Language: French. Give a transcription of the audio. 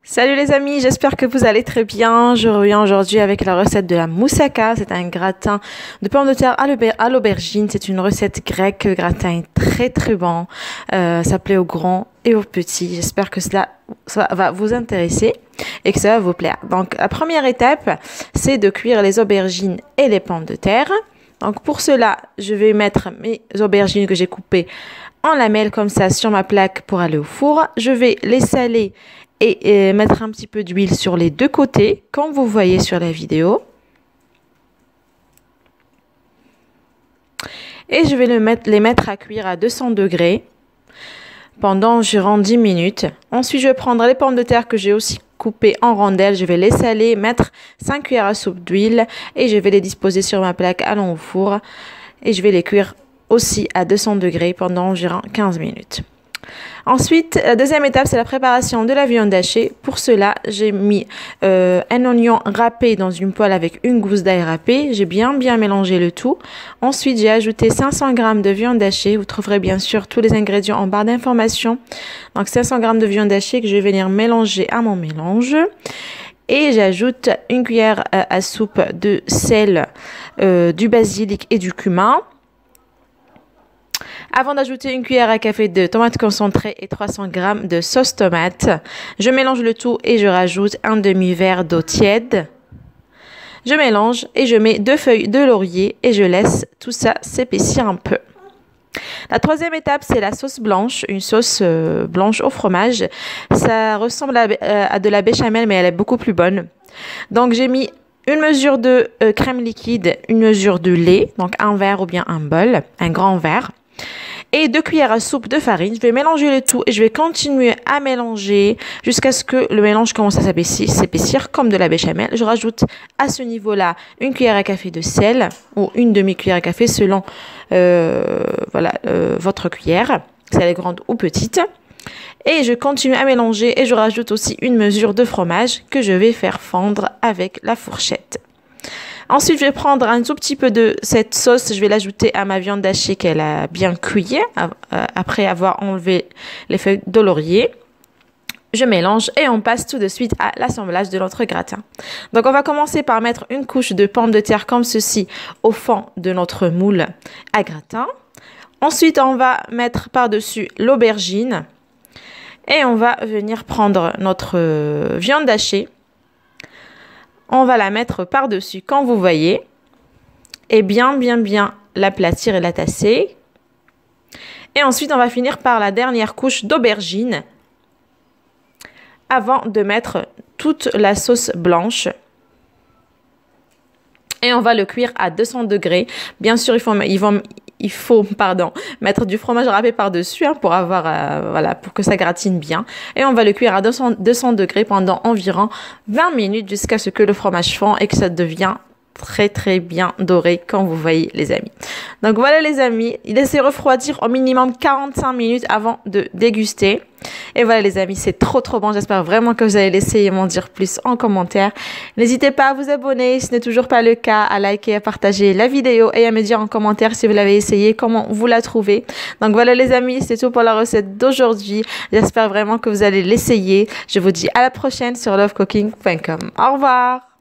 Salut les amis, j'espère que vous allez très bien. Je reviens aujourd'hui avec la recette de la moussaka. C'est un gratin de pommes de terre à l'aubergine. C'est une recette grecque. Le gratin est très bon. Ça plaît aux grands et aux petits. J'espère que ça va vous intéresser et que ça va vous plaire. Donc la première étape, c'est de cuire les aubergines et les pommes de terre. Donc pour cela, je vais mettre mes aubergines que j'ai coupées en lamelles comme ça sur ma plaque pour aller au four. Je vais les saler et mettre un petit peu d'huile sur les deux côtés, comme vous voyez sur la vidéo. Et je vais les mettre à cuire à 200 degrés pendant environ 10 minutes. Ensuite, je vais prendre les pommes de terre que j'ai aussi coupées en rondelles. Je vais les saler, mettre 5 cuillères à soupe d'huile et je vais les disposer sur ma plaque allant au four. Et je vais les cuire aussi à 200 degrés pendant environ 15 minutes. Ensuite, la deuxième étape, c'est la préparation de la viande hachée. Pour cela, j'ai mis un oignon râpé dans une poêle avec une gousse d'ail râpée. J'ai bien mélangé le tout. Ensuite, j'ai ajouté 500 g de viande hachée. Vous trouverez bien sûr tous les ingrédients en barre d'informations. Donc 500 g de viande hachée que je vais venir mélanger à mon mélange. Et j'ajoute une cuillère à soupe de sel, du basilic et du cumin. Avant d'ajouter une cuillère à café de tomate concentrée et 300 g de sauce tomate, je mélange le tout et je rajoute un demi-verre d'eau tiède. Je mélange et je mets 2 feuilles de laurier et je laisse tout ça s'épaissir un peu. La troisième étape, c'est la sauce blanche, une sauce blanche au fromage. Ça ressemble à de la béchamel, mais elle est beaucoup plus bonne. Donc, j'ai mis une mesure de crème liquide, une mesure de lait, donc un verre ou bien un bol, un grand verre. Et 2 cuillères à soupe de farine. Je vais mélanger le tout et je vais continuer à mélanger jusqu'à ce que le mélange commence à s'épaissir comme de la béchamel. Je rajoute à ce niveau-là une cuillère à café de sel ou une demi-cuillère à café selon votre cuillère, si elle est grande ou petite. Et je continue à mélanger et je rajoute aussi une mesure de fromage que je vais faire fondre avec la fourchette. Ensuite, je vais prendre un tout petit peu de cette sauce, je vais l'ajouter à ma viande hachée qu'elle a bien cuit après avoir enlevé les feuilles de laurier. Je mélange et on passe tout de suite à l'assemblage de notre gratin. Donc, on va commencer par mettre une couche de pommes de terre comme ceci au fond de notre moule à gratin. Ensuite, on va mettre par-dessus l'aubergine et on va venir prendre notre viande hachée. On va la mettre par-dessus, comme vous voyez, et bien l'aplatir et la tasser. Et ensuite, on va finir par la dernière couche d'aubergine avant de mettre toute la sauce blanche. Et on va le cuire à 200 degrés. Bien sûr, il faut mettre du fromage râpé par-dessus pour pour que ça gratine bien. Et on va le cuire à 200 degrés pendant environ 20 minutes jusqu'à ce que le fromage fond et que ça devient très bien doré comme vous voyez les amis. Donc voilà les amis, laissez refroidir au minimum 45 minutes avant de déguster. Et voilà les amis, c'est trop bon. J'espère vraiment que vous allez l'essayer et m'en dire plus en commentaire. N'hésitez pas à vous abonner si ce n'est toujours pas le cas, à liker, à partager la vidéo et à me dire en commentaire si vous l'avez essayé, comment vous la trouvez. Donc voilà les amis, c'est tout pour la recette d'aujourd'hui. J'espère vraiment que vous allez l'essayer. Je vous dis à la prochaine sur lovecooking.com. Au revoir.